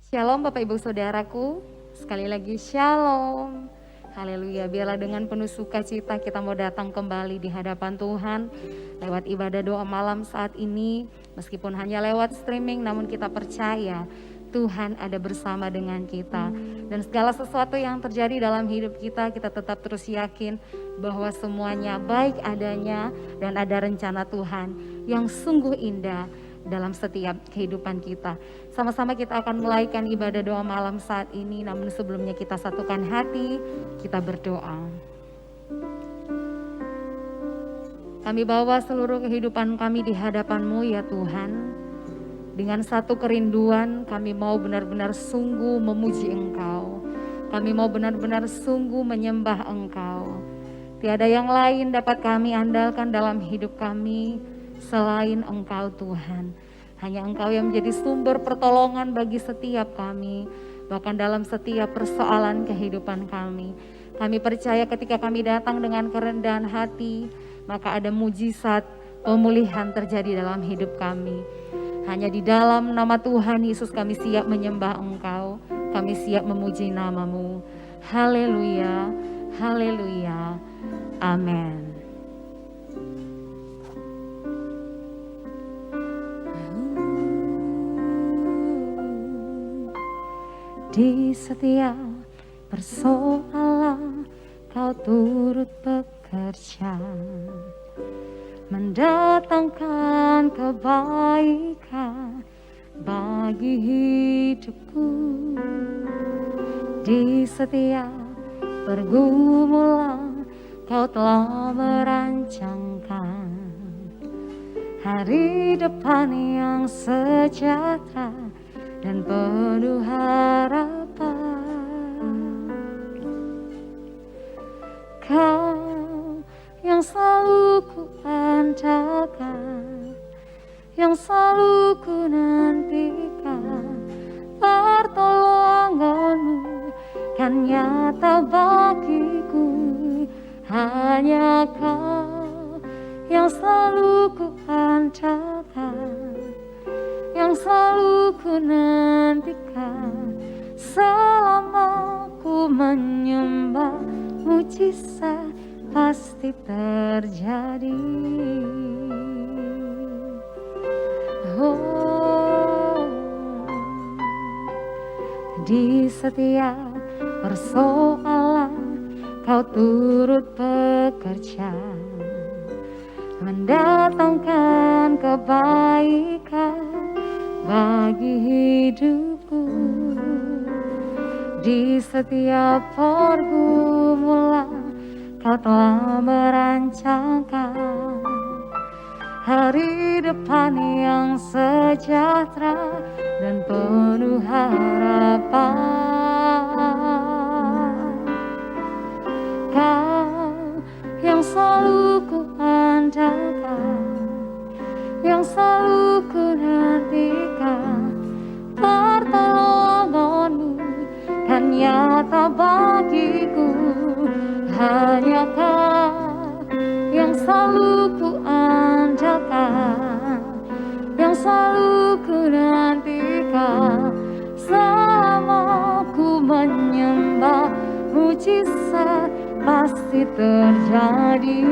Shalom Bapak Ibu Saudaraku, sekali lagi Shalom. Haleluya, biarlah dengan penuh sukacita kita mau datang kembali di hadapan Tuhan lewat ibadah doa malam saat ini. Meskipun hanya lewat streaming, namun kita percaya Tuhan ada bersama dengan kita. Dan segala sesuatu yang terjadi dalam hidup kita, kita tetap terus yakin bahwa semuanya baik adanya dan ada rencana Tuhan yang sungguh indah dalam setiap kehidupan kita. Sama-sama kita akan mulaikan ibadah doa malam saat ini, namun sebelumnya kita satukan hati, kita berdoa. Kami bawa seluruh kehidupan kami di hadapan-Mu ya Tuhan. Dengan satu kerinduan kami mau benar-benar sungguh memuji Engkau. Kami mau benar-benar sungguh menyembah Engkau. Tiada yang lain dapat kami andalkan dalam hidup kami selain Engkau Tuhan. Hanya Engkau yang menjadi sumber pertolongan bagi setiap kami, bahkan dalam setiap persoalan kehidupan kami. Kami percaya ketika kami datang dengan kerendahan hati, maka ada mujizat pemulihan terjadi dalam hidup kami. Hanya di dalam nama Tuhan Yesus kami siap menyembah Engkau, kami siap memuji nama-Mu. Haleluya, haleluya, amin. Di setiap persoalan Kau turut bekerja, mendatangkan kebaikan bagi hidupku. Di setiap pergumulan Kau telah merancangkan hari depan yang sejahtera dan penuh harapan. Kau yang selalu ku andalkan, yang selalu ku nantikan, pertolongan-Mu kan nyata bagiku. Hanya Kau yang selalu ku andalkan, yang selalu ku nantikan. Selama ku menyembah, mujizat pasti terjadi. Oh, di setiap persoalan Kau turut bekerja, mendatangkan kebaikan bagi hidupku. Di setiap pergumulan Kau telah merancangkan hari depan yang sejahtera dan penuh harapan. Kau yang selalu ku andalkan, yang selalu ku nantikan, pertolongan-Mu kan nyata bagiku. Hanya Kau yang selalu ku andalkan, yang selalu ku nantikan. Selama ku menyembah, mujizat pasti terjadi.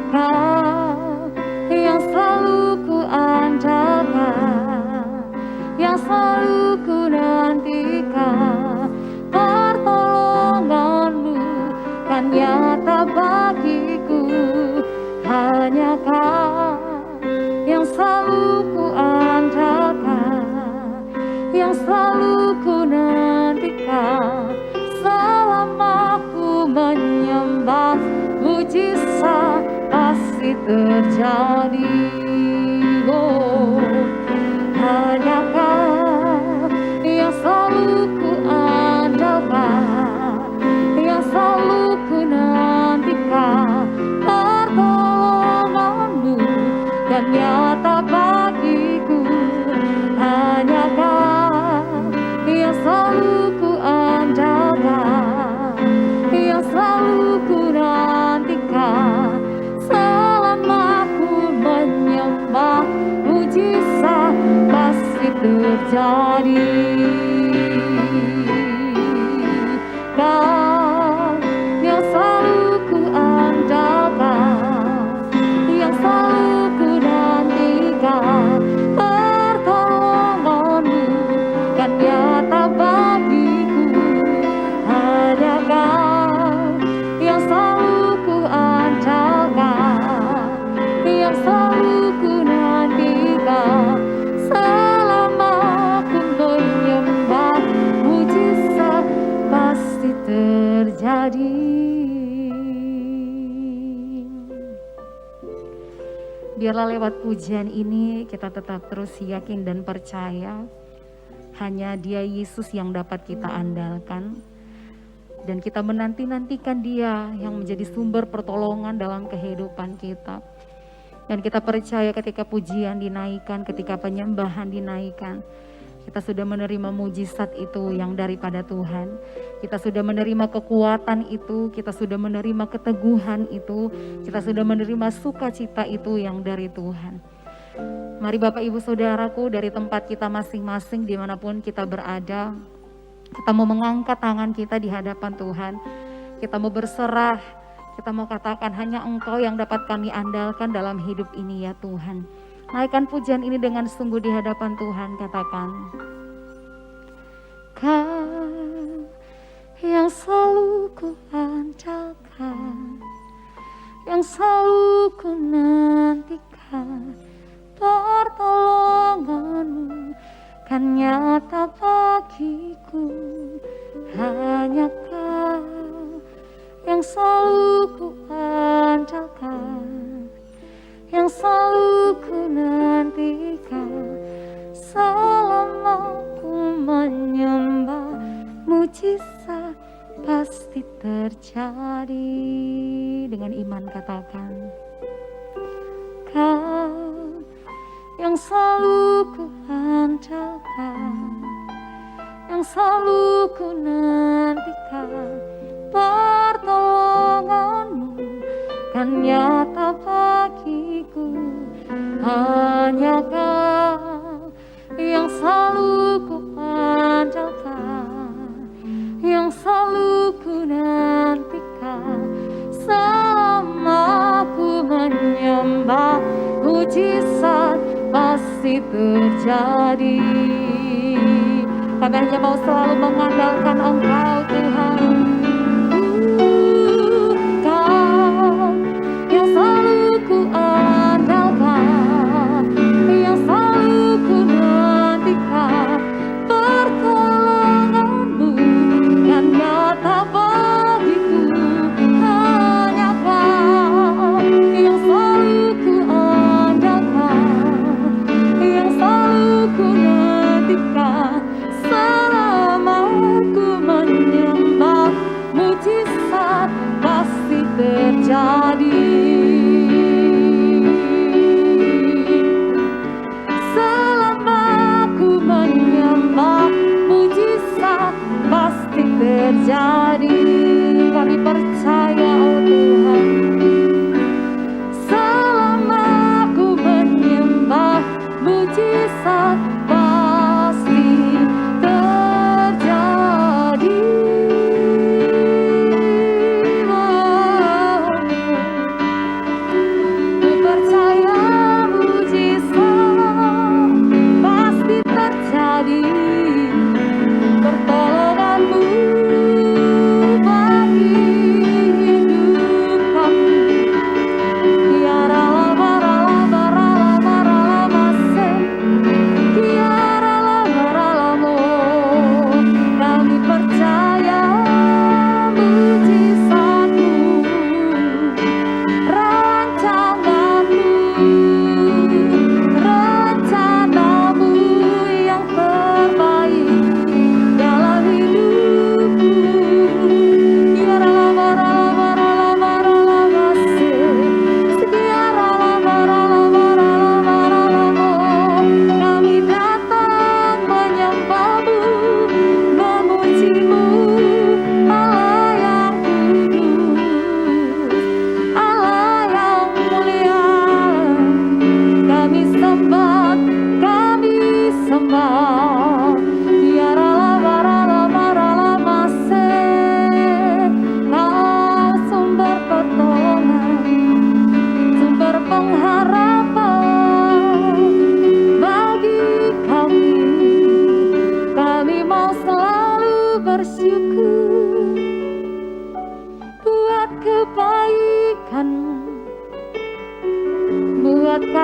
Kau yang selalu ku andalkan, yang selalu ku nantikan, pertolongan-Mu kan nyata bagiku. Hanya Kau yang selalu ku andalkan, yang selalu ku nantikan. Selama ku menyembah, mujizat pasti terjadi. Oh, hanya Kau yang selalu ku andalkan, yang selalu ku nantikan, pertolongan-Mu dan nyata bagiku. Hanya Kau yang selalu ku andalkan, yang selalu ku nantikan. Selama ku menyembah, mujizat terjadi. Kau yang selalu ku andalkan, yang selalu ku nantikan, pertolonganmu kan nyata bagiku. Hanya Kau yang selalu ku andalkan, yang selalu ku nantikan, selama ku menyembah, mujizat pasti terjadi. Biarlah lewat pujian ini kita tetap terus yakin dan percaya hanya Dia Yesus yang dapat kita andalkan, dan kita menanti-nantikan Dia yang menjadi sumber pertolongan dalam kehidupan kita. Dan kita percaya ketika pujian dinaikkan, ketika penyembahan dinaikkan, kita sudah menerima mujizat itu yang daripada Tuhan. Kita sudah menerima kekuatan itu, kita sudah menerima keteguhan itu, kita sudah menerima sukacita itu yang dari Tuhan. Mari Bapak Ibu Saudaraku, dari tempat kita masing-masing dimanapun kita berada, kita mau mengangkat tangan kita di hadapan Tuhan. Kita mau berserah, kita mau katakan hanya Engkau yang dapat kami andalkan dalam hidup ini ya Tuhan. Naikkan pujian ini dengan sungguh di hadapan Tuhan, katakan. Kau yang selalu ku andalkan, yang selalu ku nantikan, pertolonganmu kan nyata bagiku. Hanya Kau yang selalu ku andalkan, yang selalu ku nantikan, selama ku menyembah, mujizat pasti terjadi. Dengan iman katakan, Kau yang selalu ku andalkan, yang selalu ku nantikan, pertolonganmu kan nyata bagiku. Hanya Kau yang selalu ku andalkan, yang selalu ku nantikan, selama ku menyembah, mujizat pasti terjadi. Kami hanya mau selalu mengandalkan Engkau Tuhan. Kau yang selalu ku andalkan, yang selalu ku nantikan, pertolonganmu kan nyata bagiku. Hanya Kau yang selalu ku andalkan, yang selalu ku nantikan, selama ku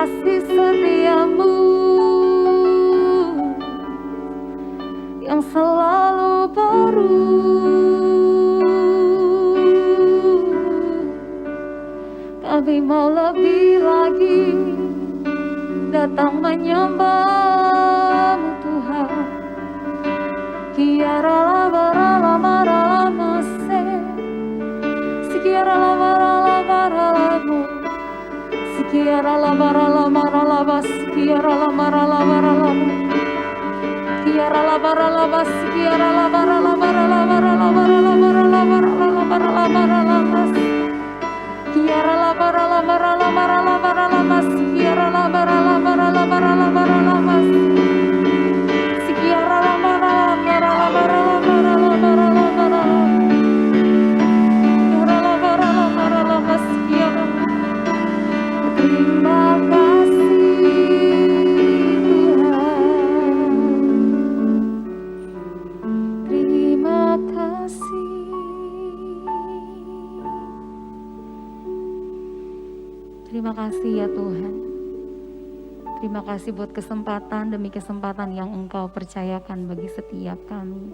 kasih setiamu yang selalu baru. Kami mau lebih lagi datang menyembah-Mu Tuhan. Kiara la bara la mara la mase, sikiara la bara la mara la mo, sikiara la bara la mara la bas, kiara la mara la bara la mo, kiara la bara la bas, kiara la bara la bara la bara la bara la bara la bara la bara la bara la bas, kiara la bara la bara la bara la bara la bas, kiara la bara la bara la bara la bara la bas. Terima kasih ya Tuhan. Terima kasih buat kesempatan demi kesempatan yang Engkau percayakan bagi setiap kami.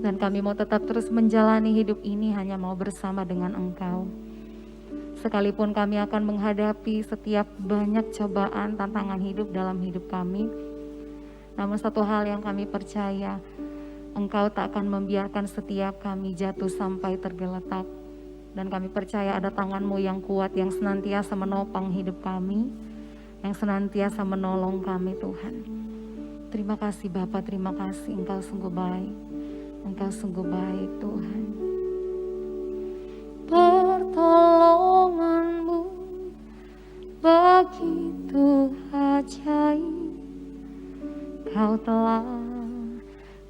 Dan kami mau tetap terus menjalani hidup ini hanya mau bersama dengan Engkau. Sekalipun kami akan menghadapi setiap banyak cobaan, tantangan hidup dalam hidup kami. Namun satu hal yang kami percaya, Engkau tak akan membiarkan setiap kami jatuh sampai tergeletak. Dan kami percaya ada tangan-Mu yang kuat yang senantiasa menopang hidup kami, yang senantiasa menolong kami Tuhan. Terima kasih Bapa, terima kasih, Engkau sungguh baik. Engkau sungguh baik Tuhan. Pertolongan-Mu begitu ajaib, Kau telah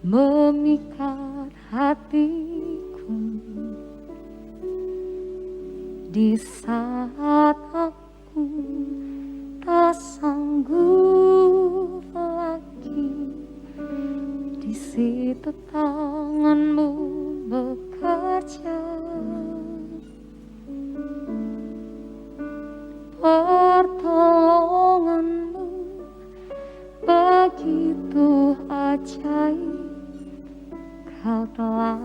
memikat hatiku. Di saat aku tak sanggup lagi, di situ tangan-Mu bekerja. Pertolongan-Mu begitu ajaib, Kau telah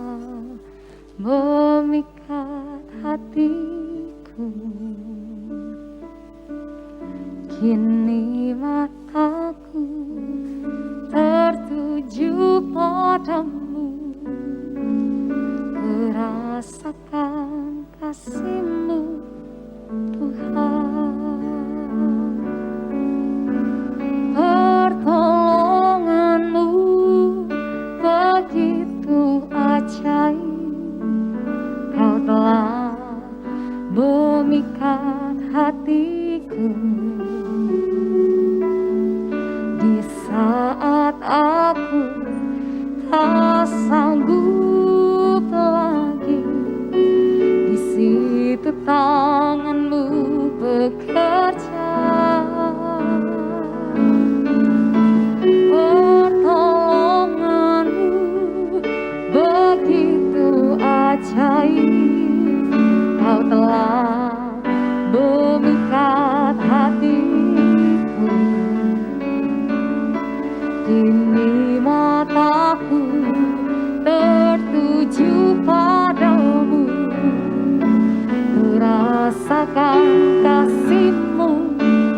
memikat hatiku. Kini mataku tertuju padamu, merasakan kasih-Mu Tuhan. Pertolongan-Mu begitu ajaib, Kau telah memikat hatiku. Di saat aku tak sanggup lagi, di situ tangan-Mu bekerja. Pertolongan-Mu begitu ajaib, Kau telah memikat hatiku. Kini mataku tertuju padamu, merasakan kasih-Mu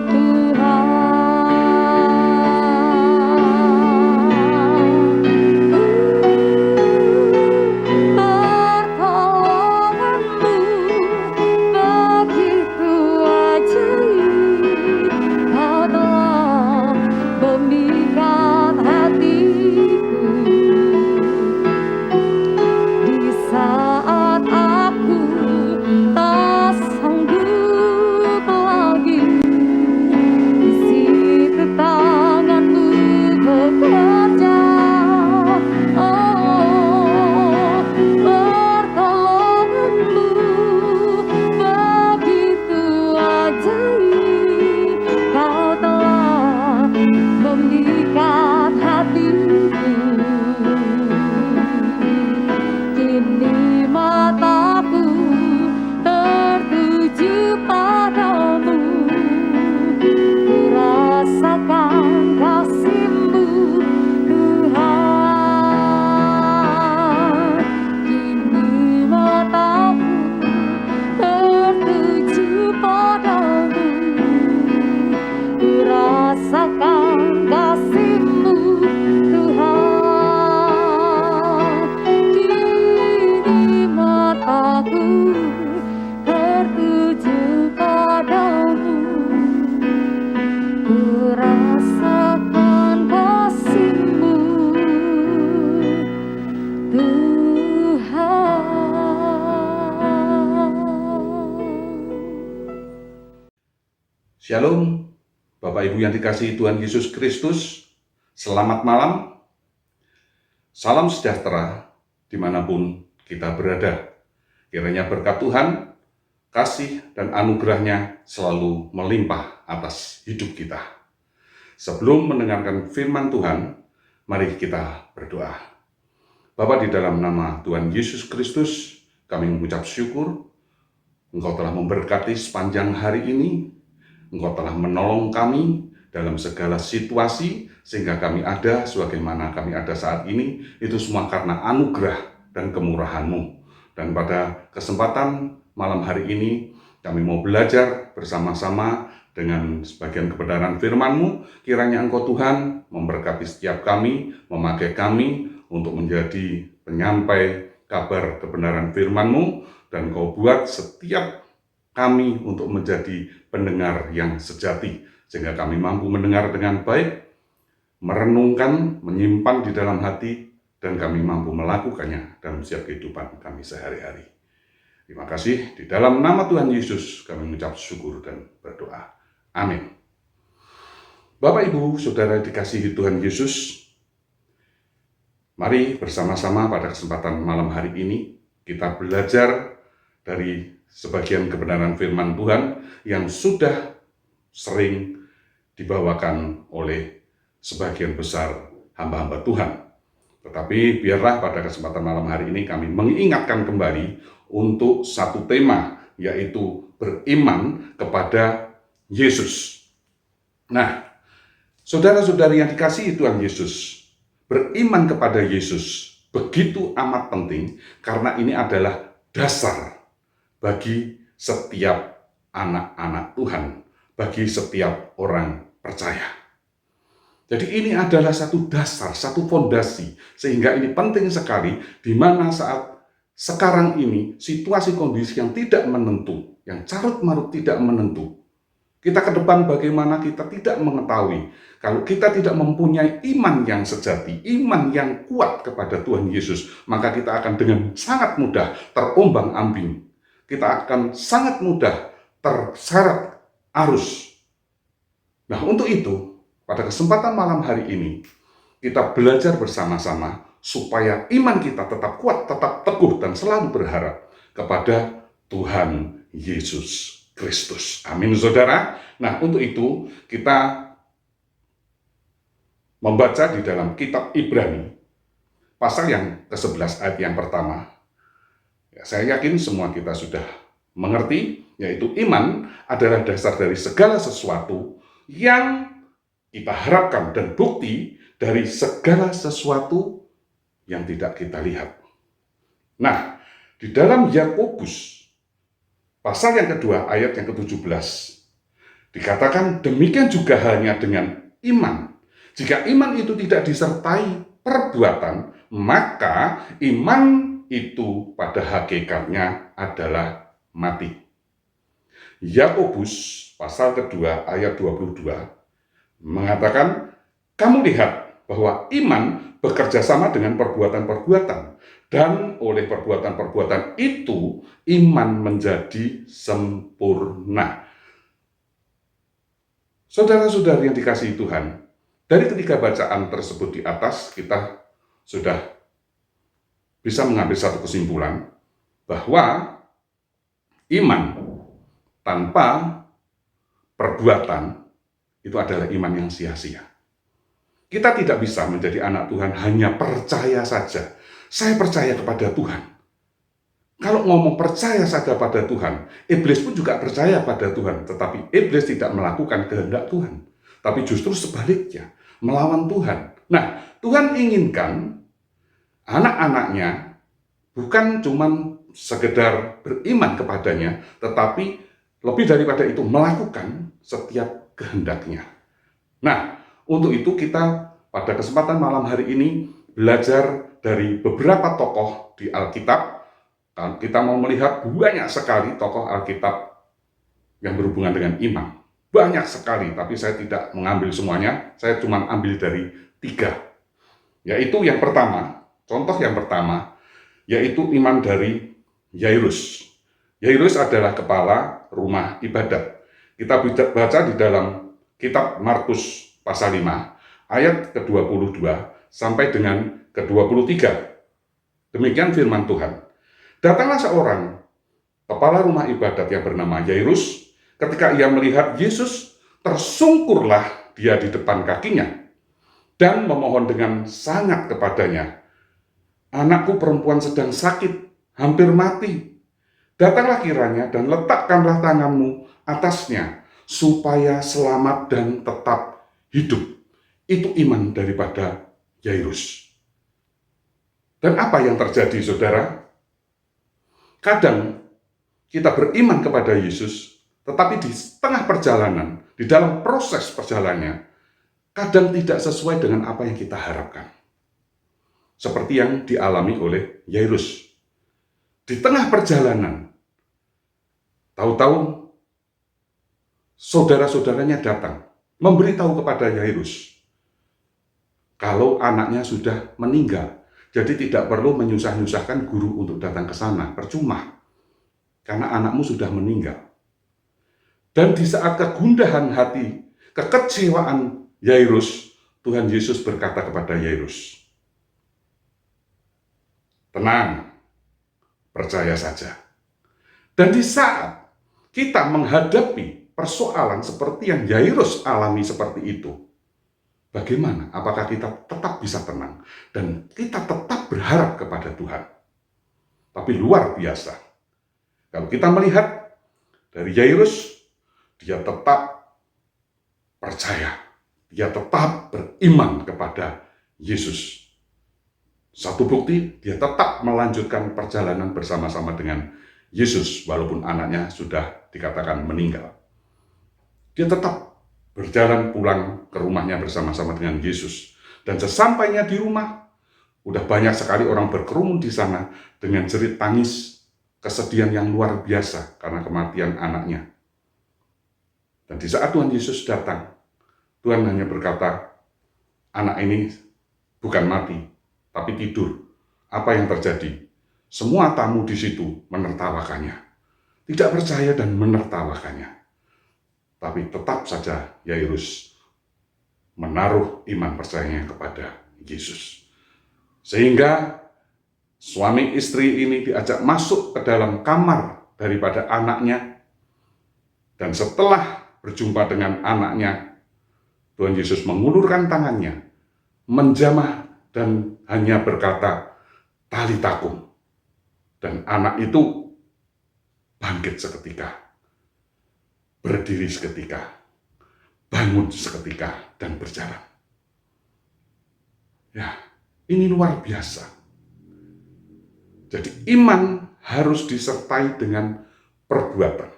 Tuhan. Pertolongan-Mu begitu ajaib, Kau telah memikat hatiku. Di saat aku tak sanggup Shalom, Bapak Ibu yang dikasihi Tuhan Yesus Kristus, selamat malam, salam sejahtera dimanapun kita berada. Kiranya berkat Tuhan, kasih dan anugerahnya selalu melimpah atas hidup kita. Sebelum mendengarkan firman Tuhan, mari kita berdoa. Bapa, di dalam nama Tuhan Yesus Kristus, kami mengucap syukur, Engkau telah memberkati sepanjang hari ini, Engkau telah menolong kami dalam segala situasi, sehingga kami ada sebagaimana kami ada saat ini. Itu semua karena anugerah dan kemurahan-Mu. Dan pada kesempatan malam hari ini, kami mau belajar bersama-sama dengan sebagian kebenaran firman-Mu. Kiranya Engkau Tuhan memberkati setiap kami, memakai kami untuk menjadi penyampai kabar kebenaran firman-Mu, dan Engkau buat setiap kami untuk menjadi pendengar yang sejati, sehingga kami mampu mendengar dengan baik, merenungkan, menyimpan di dalam hati, dan kami mampu melakukannya dalam setiap kehidupan kami sehari-hari. Terima kasih, di dalam nama Tuhan Yesus kami mengucap syukur dan berdoa. Amin. Bapak, Ibu, Saudara dikasihi Tuhan Yesus, mari bersama-sama pada kesempatan malam hari ini kita belajar dari sebagian kebenaran firman Tuhan yang sudah sering dibawakan oleh sebagian besar hamba-hamba Tuhan. Tetapi biarlah pada kesempatan malam hari ini kami mengingatkan kembali untuk satu tema, yaitu beriman kepada Yesus. Nah, saudara-saudari yang dikasihi Tuhan Yesus, beriman kepada Yesus begitu amat penting, karena ini adalah dasar bagi setiap anak-anak Tuhan, bagi setiap orang percaya. Jadi ini adalah satu dasar, satu fondasi, sehingga ini penting sekali di mana saat sekarang ini situasi kondisi yang tidak menentu, yang carut-marut tidak menentu. Kita ke depan bagaimana kita tidak mengetahui. Kalau kita tidak mempunyai iman yang sejati, iman yang kuat kepada Tuhan Yesus, maka kita akan dengan sangat mudah terombang-ambing. Kita akan sangat mudah terseret arus. Nah, untuk itu, pada kesempatan malam hari ini, kita belajar bersama-sama supaya iman kita tetap kuat, tetap teguh, dan selalu berharap kepada Tuhan Yesus Kristus. Amin, saudara. Nah, untuk itu, kita membaca di dalam kitab Ibrani, pasal yang ke-11 ayat yang pertama. Saya yakin semua kita sudah mengerti, yaitu iman adalah dasar dari segala sesuatu yang kita harapkan dan bukti dari segala sesuatu yang tidak kita lihat. Nah, di dalam Yakobus pasal yang kedua ayat yang ke-17 dikatakan demikian juga halnya dengan iman. Jika iman itu tidak disertai perbuatan, maka iman itu pada hakikatnya adalah mati. Yakobus pasal kedua ayat 22 mengatakan, kamu lihat bahwa iman bekerja sama dengan perbuatan-perbuatan, dan oleh perbuatan-perbuatan itu iman menjadi sempurna. Saudara-saudari yang dikasihi Tuhan, dari ketiga bacaan tersebut di atas kita sudah bisa mengambil satu kesimpulan bahwa iman tanpa perbuatan itu adalah iman yang sia-sia. Kita tidak bisa menjadi anak Tuhan hanya percaya saja. Saya percaya kepada Tuhan. Kalau ngomong percaya saja pada Tuhan, iblis pun juga percaya pada Tuhan, tetapi iblis tidak melakukan kehendak Tuhan, tapi justru sebaliknya, melawan Tuhan. Nah, Tuhan inginkan anak-anaknya bukan cuma sekedar beriman kepadanya, tetapi lebih daripada itu melakukan setiap kehendaknya. Nah, untuk itu kita pada kesempatan malam hari ini belajar dari beberapa tokoh di Alkitab. Kita mau melihat banyak sekali tokoh Alkitab yang berhubungan dengan iman. Banyak sekali, tapi saya tidak mengambil semuanya, saya cuma ambil dari 3. Yaitu yang pertama, contoh yang pertama, yaitu iman dari Yairus. Yairus adalah kepala rumah ibadat. Kita baca di dalam kitab Markus pasal 5 ayat ke-22 sampai dengan ke-23. Demikian firman Tuhan. Datanglah seorang kepala rumah ibadat yang bernama Yairus. Ketika ia melihat Yesus, tersungkurlah dia di depan kakinya dan memohon dengan sangat kepadanya, "Anakku perempuan sedang sakit, hampir mati. Datanglah kiranya dan letakkanlah tanganmu atasnya, supaya selamat dan tetap hidup." Itu iman daripada Yairus. Dan apa yang terjadi, saudara? Kadang kita beriman kepada Yesus, tetapi di tengah perjalanan, di dalam proses perjalanannya, kadang tidak sesuai dengan apa yang kita harapkan. Seperti yang dialami oleh Yairus. Di tengah perjalanan, tahu-tahu saudara-saudaranya datang, memberitahu kepada Yairus kalau anaknya sudah meninggal. Jadi tidak perlu menyusah-nyusahkan guru untuk datang ke sana, percuma. Karena anakmu sudah meninggal. Dan di saat kegundahan hati, kekecewaan Yairus, Tuhan Yesus berkata kepada Yairus, "Tenang, percaya saja." Dan di saat kita menghadapi persoalan seperti yang Yairus alami seperti itu, bagaimana? Apakah kita tetap bisa tenang dan kita tetap berharap kepada Tuhan? Tapi luar biasa. Kalau kita melihat dari Yairus, dia tetap percaya. Dia tetap beriman kepada Yesus. Satu bukti, dia tetap melanjutkan perjalanan bersama-sama dengan Yesus, walaupun anaknya sudah dikatakan meninggal. Dia tetap berjalan pulang ke rumahnya bersama-sama dengan Yesus. Dan sesampainya di rumah, udah banyak sekali orang berkerumun di sana dengan jerit tangis, kesedihan yang luar biasa karena kematian anaknya. Dan di saat Tuhan Yesus datang, Tuhan hanya berkata, "Anak ini bukan mati, tapi tidur." Apa yang terjadi? Semua tamu di situ menertawakannya. Tidak percaya dan menertawakannya. Tapi tetap saja Yairus menaruh iman percayanya kepada Yesus. Sehingga suami istri ini diajak masuk ke dalam kamar daripada anaknya. Dan setelah berjumpa dengan anaknya, Tuhan Yesus mengulurkan tangannya, menjamah dan hanya berkata, "Talita kum." Dan anak itu bangkit seketika, berdiri seketika, bangun seketika, dan berjalan. Ya, ini luar biasa. Jadi iman harus disertai dengan perbuatan.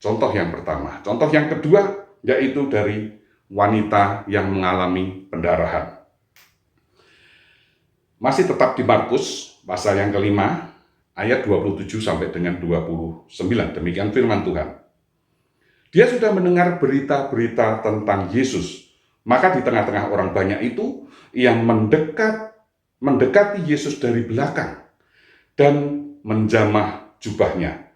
Contoh yang pertama. Contoh yang kedua yaitu dari wanita yang mengalami pendarahan. Masih tetap di Markus, pasal yang kelima, ayat 27 sampai dengan 29. Demikian firman Tuhan. Dia sudah mendengar berita-berita tentang Yesus. Maka di tengah-tengah orang banyak itu, ia mendekati Yesus dari belakang dan menjamah jubahnya.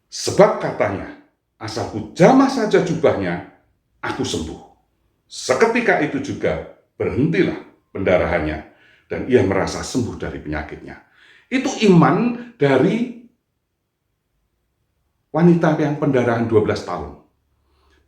Sebab katanya, "Asal ku jamah saja jubahnya, aku sembuh." Seketika itu juga berhentilah pendarahannya dan ia merasa sembuh dari penyakitnya. Itu iman dari wanita yang pendarahan 12 tahun.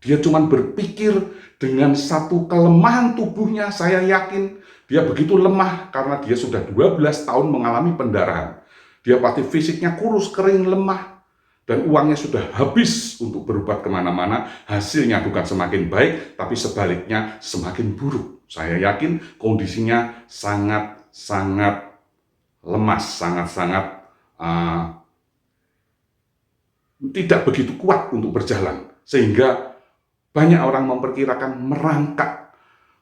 Dia cuma berpikir dengan satu kelemahan tubuhnya, saya yakin dia begitu lemah karena dia sudah 12 tahun mengalami pendarahan. Dia pasti fisiknya kurus, kering, lemah, dan uangnya sudah habis untuk berobat kemana-mana. Hasilnya bukan semakin baik, tapi sebaliknya semakin buruk. Saya yakin kondisinya sangat-sangat lemas, sangat-sangat tidak begitu kuat untuk berjalan. Sehingga banyak orang memperkirakan merangkak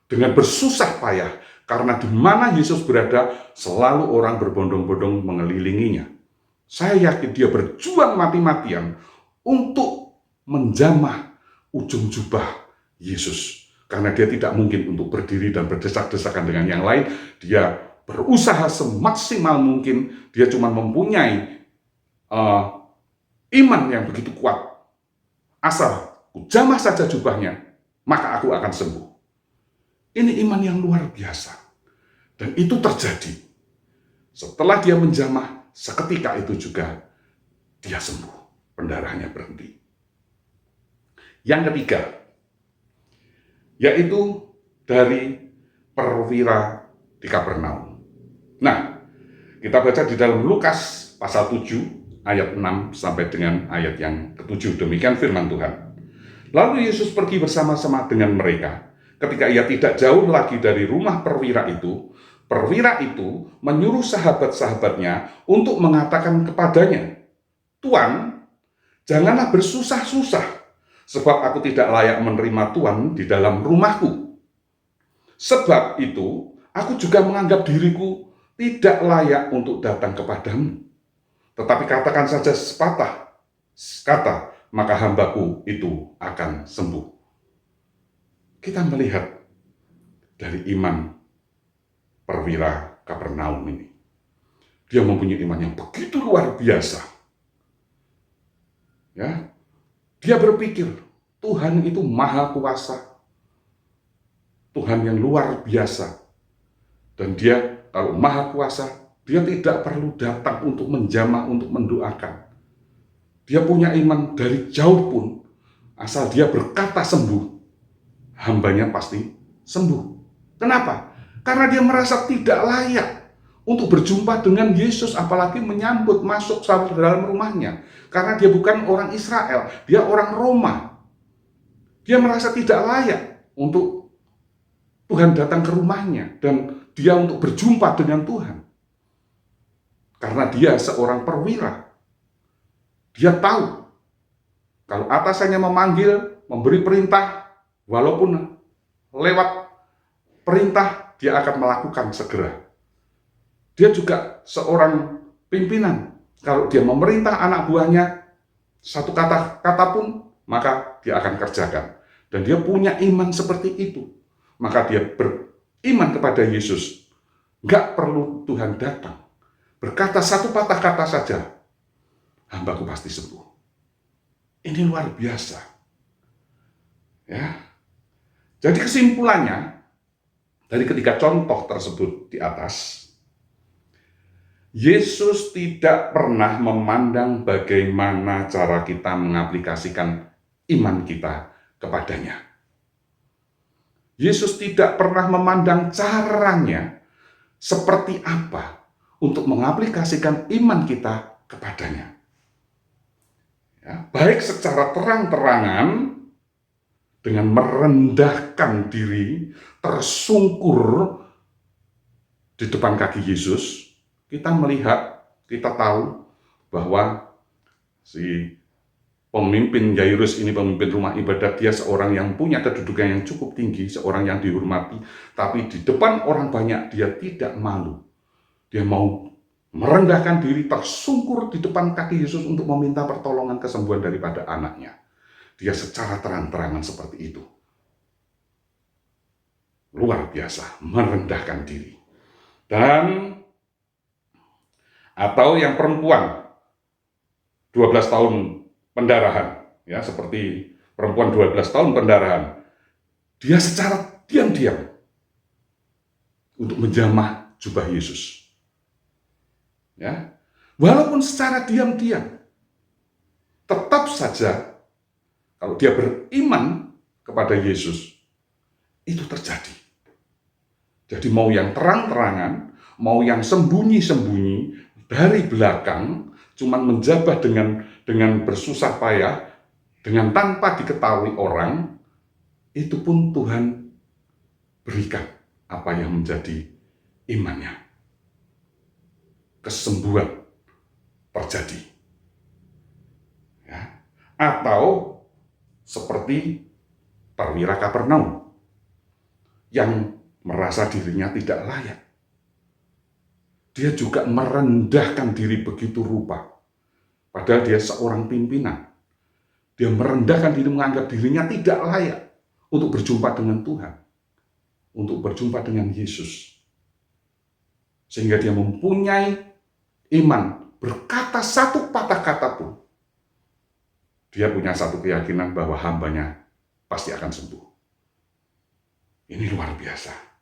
dengan bersusah payah. Karena di mana Yesus berada, selalu orang berbondong-bondong mengelilinginya. Saya yakin dia berjuang mati-matian untuk menjamah ujung jubah Yesus. Karena dia tidak mungkin untuk berdiri dan berdesak-desakan dengan yang lain. Dia berusaha semaksimal mungkin. Dia cuma mempunyai iman yang begitu kuat. Asal kujamah saja jubahnya, maka aku akan sembuh. Ini iman yang luar biasa. Dan itu terjadi. Setelah dia menjamah, seketika itu juga dia sembuh. Pendarahannya berhenti. Yang ketiga, yaitu dari perwira di Kapernaum. Nah, kita baca di dalam Lukas pasal 7 ayat 6 sampai dengan ayat yang ke-7. Demikian firman Tuhan. Lalu Yesus pergi bersama-sama dengan mereka. Ketika ia tidak jauh lagi dari rumah perwira itu menyuruh sahabat-sahabatnya untuk mengatakan kepadanya, "Tuan, janganlah bersusah-susah, sebab aku tidak layak menerima Tuan di dalam rumahku. Sebab itu, aku juga menganggap diriku tidak layak untuk datang kepadamu. Tetapi katakan saja sepatah kata, maka hambaku itu akan sembuh." Kita melihat dari iman perwira Kapernaum ini. Dia mempunyai iman yang begitu luar biasa. Ya, dia berpikir Tuhan itu maha kuasa, Tuhan yang luar biasa. Dan dia kalau maha kuasa, dia tidak perlu datang untuk menjamah, untuk mendoakan. Dia punya iman dari jauh pun, asal dia berkata sembuh, hambanya pasti sembuh. Kenapa? Karena dia merasa tidak layak untuk berjumpa dengan Yesus, apalagi menyambut masuk sampai dalam rumahnya. Karena dia bukan orang Israel, dia orang Roma. Dia merasa tidak layak untuk Tuhan datang ke rumahnya dan dia untuk berjumpa dengan Tuhan. Karena dia seorang perwira. Dia tahu kalau atasannya memanggil, memberi perintah, walaupun lewat perintah, dia akan melakukan segera. Dia juga seorang pimpinan. Kalau dia memerintah anak buahnya, satu kata pun, maka dia akan kerjakan. Dan dia punya iman seperti itu. Maka dia beriman kepada Yesus. Nggak perlu Tuhan datang. Berkata satu patah kata saja, hambaku pasti sembuh. Ini luar biasa. Ya. Jadi kesimpulannya, dari ketiga contoh tersebut di atas, Yesus tidak pernah memandang bagaimana cara kita mengaplikasikan iman kita kepadanya. Yesus tidak pernah memandang caranya seperti apa untuk mengaplikasikan iman kita kepadanya. Ya, baik secara terang-terangan, dengan merendahkan diri, tersungkur di depan kaki Yesus, kita melihat, kita tahu bahwa si pemimpin Yairus ini, pemimpin rumah ibadat, dia seorang yang punya kedudukan yang cukup tinggi, seorang yang dihormati, tapi di depan orang banyak dia tidak malu. Dia mau merendahkan diri, tersungkur di depan kaki Yesus untuk meminta pertolongan kesembuhan daripada anaknya. Dia secara terang-terangan seperti itu. Luar biasa, merendahkan diri. Dan atau yang perempuan 12 tahun pendarahan, ya, seperti perempuan 12 tahun pendarahan, dia secara diam-diam untuk menjamah jubah Yesus. Ya. Walaupun secara diam-diam, tetap saja kalau dia beriman kepada Yesus, itu terjadi. Jadi mau yang terang-terangan, mau yang sembunyi-sembunyi, dari belakang, cuman menjabat dengan bersusah payah, dengan tanpa diketahui orang, itu pun Tuhan berikan apa yang menjadi imannya. Kesembuhan terjadi. Ya. Atau seperti perwira Kapernaum yang merasa dirinya tidak layak. Dia juga merendahkan diri begitu rupa. Padahal dia seorang pimpinan. Dia merendahkan diri, menganggap dirinya tidak layak untuk berjumpa dengan Tuhan, untuk berjumpa dengan Yesus. Sehingga dia mempunyai iman, berkata satu patah kata pun, dia punya satu keyakinan bahwa hambanya pasti akan sembuh. Ini luar biasa.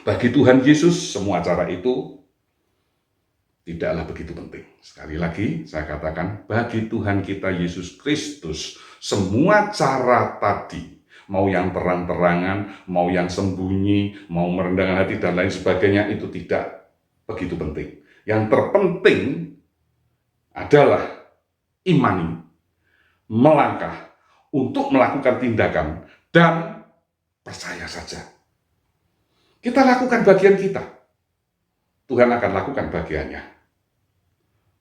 Bagi Tuhan Yesus, semua cara itu tidaklah begitu penting. Sekali lagi, saya katakan, bagi Tuhan kita Yesus Kristus, semua cara tadi, mau yang terang-terangan, mau yang sembunyi, mau merendahkan hati, dan lain sebagainya, itu tidak begitu penting. Yang terpenting adalah imani, melangkah untuk melakukan tindakan, dan percaya saja. Kita lakukan bagian kita, Tuhan akan lakukan bagiannya.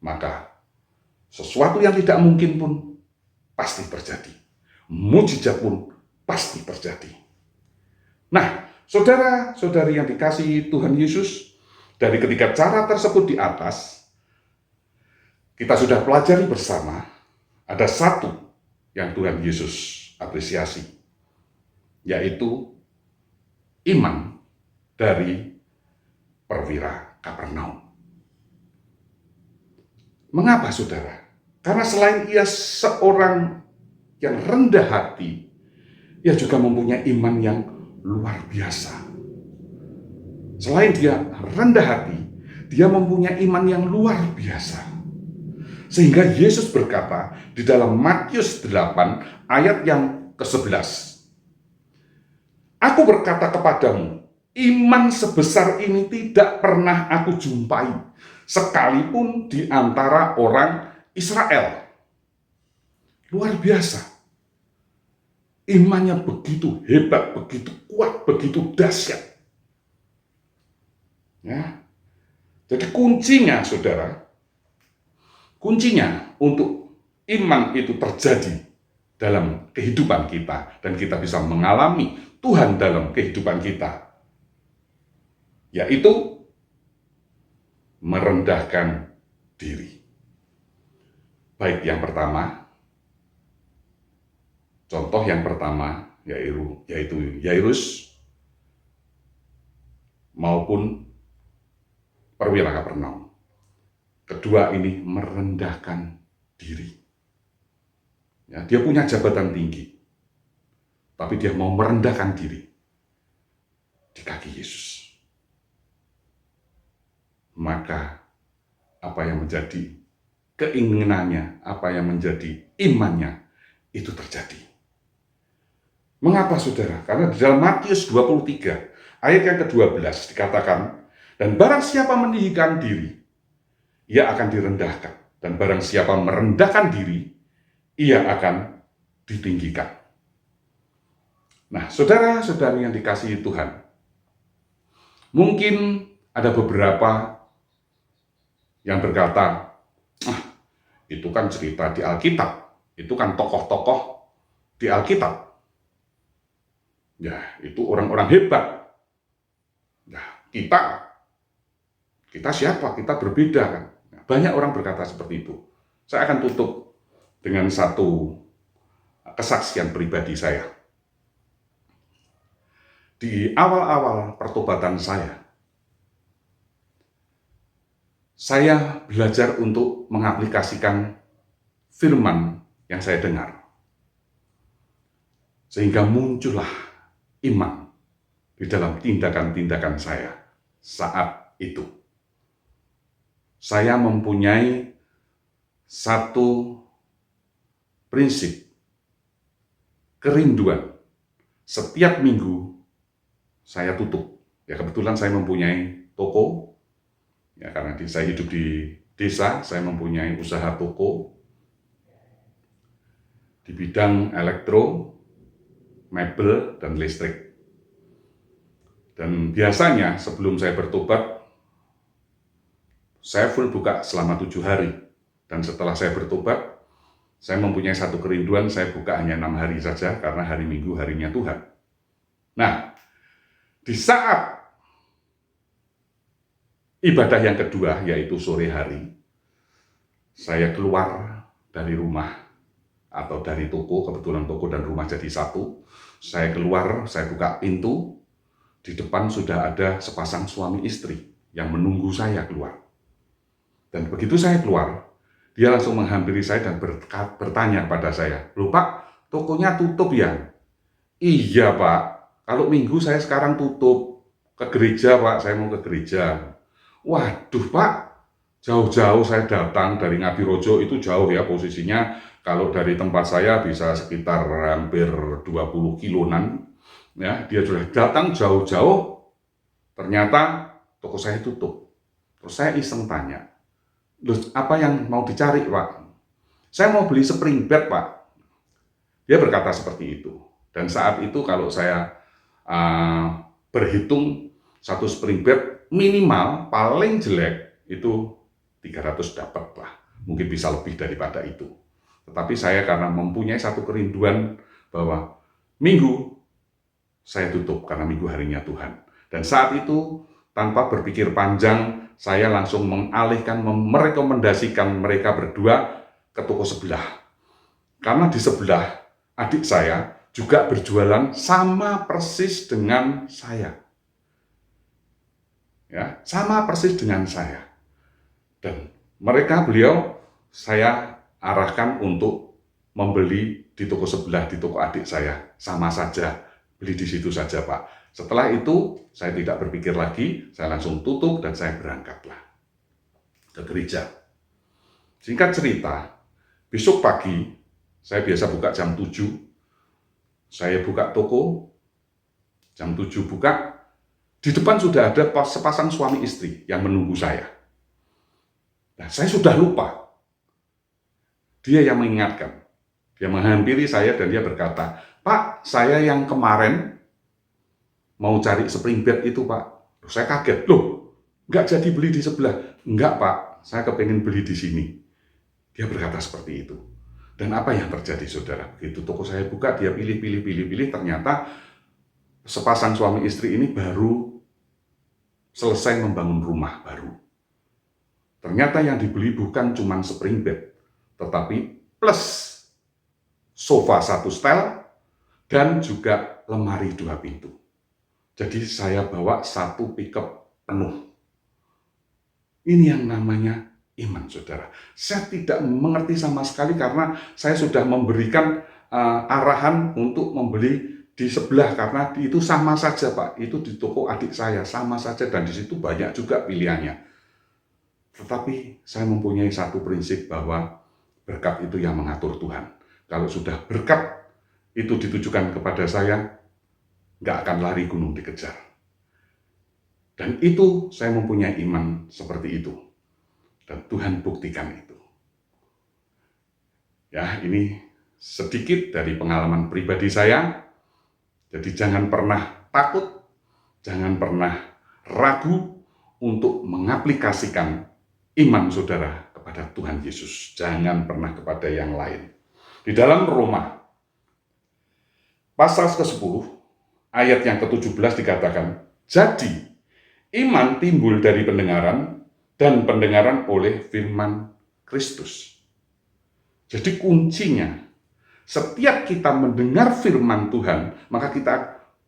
Maka sesuatu yang tidak mungkin pun pasti terjadi. Mujizat pun pasti terjadi. Nah, saudara-saudari yang dikasihi Tuhan Yesus, dari ketiga cara tersebut di atas, kita sudah pelajari bersama, ada satu yang Tuhan Yesus apresiasi, yaitu iman dari perwira Kapernaum. Mengapa, saudara? Karena selain ia seorang yang rendah hati, ia juga mempunyai iman yang luar biasa. Selain dia rendah hati, dia mempunyai iman yang luar biasa. Sehingga Yesus berkata di dalam Matius 8 ayat yang ke-11, Aku berkata kepadamu, iman sebesar ini tidak pernah aku jumpai, sekalipun di antara orang Israel. Luar biasa. Imannya begitu hebat, begitu kuat, begitu dahsyat. Ya. Jadi kuncinya, saudara, kuncinya untuk iman itu terjadi dalam kehidupan kita, dan kita bisa mengalami Tuhan dalam kehidupan kita, yaitu merendahkan diri. Baik yang pertama, contoh yang pertama yaitu Yairus maupun perwira Kapernaum. Kedua ini merendahkan diri. Ya, dia punya jabatan tinggi, tapi dia mau merendahkan diri di kaki Yesus. Maka apa yang menjadi keinginannya, apa yang menjadi imannya, itu terjadi. Mengapa, saudara? Karena di dalam Matius 23 ayat yang ke-12 dikatakan, dan barang siapa meninggikan diri, ia akan direndahkan, dan barang siapa merendahkan diri, ia akan ditinggikan. Nah, saudara-saudari yang dikasihi Tuhan, mungkin ada beberapa yang berkata, itu kan cerita di Alkitab, itu kan tokoh-tokoh di Alkitab. Ya, itu orang-orang hebat. Nah, kita siapa? Kita berbeda kan. Banyak orang berkata seperti itu. Saya akan tutup dengan satu kesaksian pribadi saya. Di awal-awal pertobatan saya belajar untuk mengaplikasikan firman yang saya dengar. Sehingga muncullah iman di dalam tindakan-tindakan saya saat itu. Saya mempunyai satu prinsip, kerinduan. Setiap minggu saya tutup. Ya, kebetulan saya mempunyai toko. Ya, karena saya hidup di desa, saya mempunyai usaha toko di bidang elektro, mebel, dan listrik. Dan biasanya sebelum saya bertobat, saya full buka selama 7 hari. Dan setelah saya bertobat, saya mempunyai satu kerinduan, saya buka hanya 6 hari saja, karena hari Minggu harinya Tuhan. Nah, di saat ibadah yang kedua, yaitu sore hari, saya keluar dari rumah atau dari toko, kebetulan toko dan rumah jadi satu. Saya keluar, saya buka pintu, di depan sudah ada sepasang suami istri yang menunggu saya keluar. Dan begitu saya keluar, dia langsung menghampiri saya dan bertanya pada saya, "Loh Pak, tokonya tutup ya?" "Iya Pak, kalau minggu saya sekarang tutup. Ke gereja Pak, saya mau ke gereja." "Waduh Pak, jauh-jauh saya datang dari Ngadirojo, itu jauh ya posisinya. Kalau dari tempat saya bisa sekitar hampir 20 kiloan. Ya, dia sudah datang jauh-jauh, ternyata toko saya tutup." Terus saya iseng tanya, "Loh, apa yang mau dicari Pak?" "Saya mau beli spring bed Pak." Dia berkata seperti itu. Dan saat itu kalau saya berhitung satu spring bed minimal paling jelek itu 300 dapat lah. Mungkin bisa lebih daripada itu. Tetapi saya karena mempunyai satu kerinduan bahwa minggu saya tutup karena minggu harinya Tuhan. Dan saat itu tanpa berpikir panjang saya langsung mengalihkan, merekomendasikan mereka berdua ke toko sebelah. Karena di sebelah adik saya juga berjualan sama persis dengan saya. Ya, sama persis dengan saya. Dan beliau saya arahkan untuk membeli di toko sebelah, di toko adik saya. Sama saja, beli di situ saja Pak. Setelah itu, saya tidak berpikir lagi, saya langsung tutup dan saya berangkatlah ke gereja. Singkat cerita, besok pagi, saya biasa buka jam 7, saya buka toko, jam 7 buka, di depan sudah ada sepasang suami istri yang menunggu saya. Nah, saya sudah lupa. Dia yang mengingatkan. Dia menghampiri saya dan dia berkata, "Pak, saya yang kemarin mau cari spring bed itu Pak." Saya kaget, "Loh, nggak jadi beli di sebelah?" "Enggak Pak, saya kepengen beli di sini." Dia berkata seperti itu. Dan apa yang terjadi saudara? Begitu toko saya buka, dia pilih, ternyata sepasang suami istri ini baru selesai membangun rumah baru. Ternyata yang dibeli bukan cuma spring bed, tetapi plus sofa satu setel dan juga lemari 2 pintu. Jadi saya bawa satu pickup penuh. Ini yang namanya iman, saudara. Saya tidak mengerti sama sekali karena saya sudah memberikan arahan untuk membeli di sebelah karena itu sama saja Pak. Itu di toko adik saya sama saja dan di situ banyak juga pilihannya. Tetapi saya mempunyai satu prinsip bahwa berkat itu yang mengatur Tuhan. Kalau sudah berkat itu ditujukan kepada saya, nggak akan lari gunung dikejar. Dan itu saya mempunyai iman seperti itu. Dan Tuhan buktikan itu. Ya, ini sedikit dari pengalaman pribadi saya. Jadi jangan pernah takut, jangan pernah ragu untuk mengaplikasikan iman saudara kepada Tuhan Yesus. Jangan pernah kepada yang lain. Di dalam Roma, pasal ke-10, ayat yang ke-17 dikatakan, "Jadi, iman timbul dari pendengaran, dan pendengaran oleh firman Kristus." Jadi kuncinya, setiap kita mendengar firman Tuhan, maka kita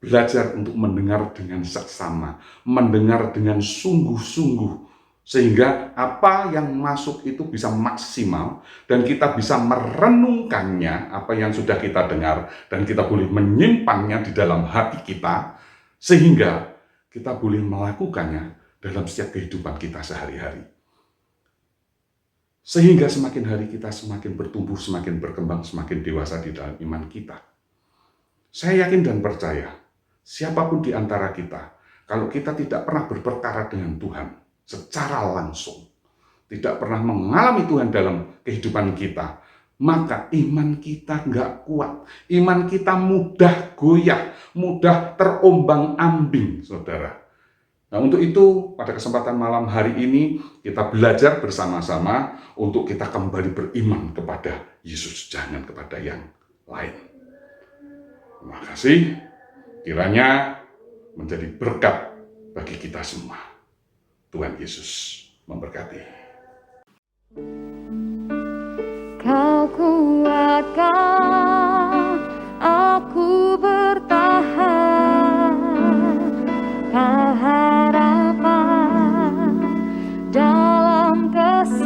belajar untuk mendengar dengan seksama, mendengar dengan sungguh-sungguh, sehingga apa yang masuk itu bisa maksimal, dan kita bisa merenungkannya, apa yang sudah kita dengar, dan kita boleh menyimpannya di dalam hati kita, sehingga kita boleh melakukannya dalam setiap kehidupan kita sehari-hari. Sehingga semakin hari kita semakin bertumbuh, semakin berkembang, semakin dewasa di dalam iman kita. Saya yakin dan percaya, siapapun di antara kita, kalau kita tidak pernah berperkara dengan Tuhan secara langsung, tidak pernah mengalami Tuhan dalam kehidupan kita, maka iman kita nggak kuat. Iman kita mudah goyah, mudah terombang-ambing, saudara. Nah, untuk itu pada kesempatan malam hari ini kita belajar bersama-sama untuk kita kembali beriman kepada Yesus, jangan kepada yang lain. Terima kasih, kiranya menjadi berkat bagi kita semua. Tuhan Yesus memberkati. Kau kuatkan aku bertahan, kau harapan dalam kesedihan.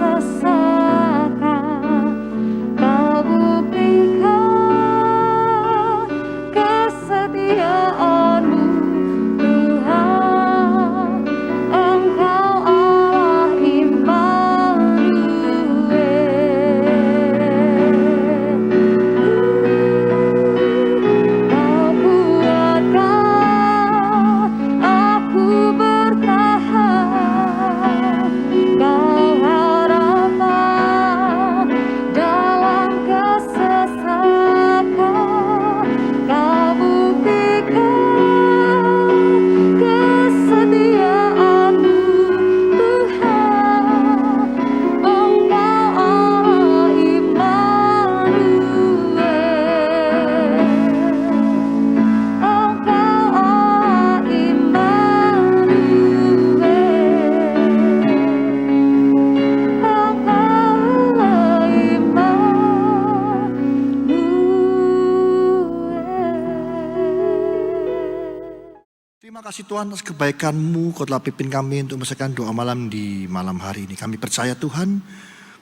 kasih Tuhan atas kebaikan-Mu, Kau telah pimpin kami untuk menyelesaikan doa malam di malam hari ini. Kami percaya Tuhan,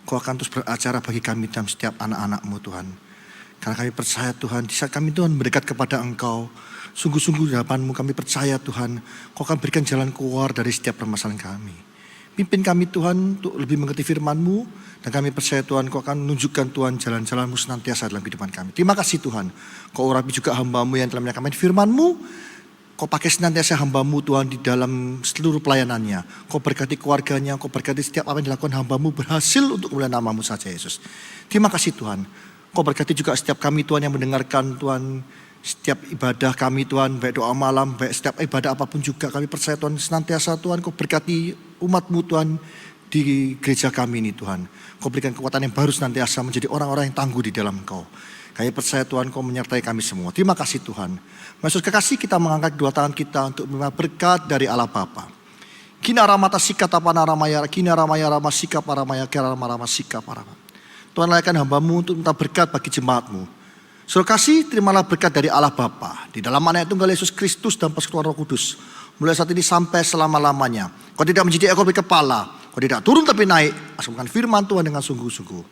Kau akan terus beracara bagi kami dalam setiap anak-anak-Mu Tuhan. Karena kami percaya Tuhan, di saat kami Tuhan mendekat kepada Engkau, sungguh-sungguh di hadapan-Mu kami percaya Tuhan, Kau akan berikan jalan keluar dari setiap permasalahan kami. Pimpin kami Tuhan untuk lebih mengerti firman-Mu, dan kami percaya Tuhan Kau akan menunjukkan Tuhan jalan-jalan-Mu senantiasa dalam kehidupan kami. Terima kasih Tuhan, Kau urapi juga hamba-Mu yang telah menyampaikan firman-Mu. Kau pakai senantiasa hamba-Mu Tuhan di dalam seluruh pelayanannya. Kau berkati keluarganya, Kau berkati setiap apa yang dilakukan hamba-Mu berhasil untuk kemuliaan nama-Mu saja Yesus. Terima kasih Tuhan. Kau berkati juga setiap kami Tuhan yang mendengarkan Tuhan. Setiap ibadah kami Tuhan, baik doa malam, baik setiap ibadah apapun juga. Kami percaya Tuhan senantiasa Tuhan Kau berkati umat-Mu Tuhan di gereja kami ini Tuhan. Kau berikan kekuatan yang baru senantiasa menjadi orang-orang yang tangguh di dalam Kau. Kami percaya Tuhan Kau menyertai kami semua. Terima kasih Tuhan. Maksud kekasih kita mengangkat dua tangan kita untuk menerima berkat dari Allah Bapa. Kina ramata sika tapana ramaya, kina ramaya rama sika paramaya, kira rama sika parama. Tuhan layakkan hamba-Mu untuk minta berkat bagi jemaat-Mu. Saudara kasih, terimalah berkat dari Allah Bapa di dalam anak Tunggal Yesus Kristus dan persekutuan Roh Kudus. Mulai saat ini sampai selama-lamanya. Kau tidak menjadi ekor bagi kepala, Kau tidak turun tapi naik. Asumkan firman Tuhan dengan sungguh-sungguh.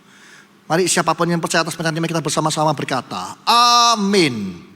Mari siapapun yang percaya atas perkataan kita bersama-sama berkata, amin.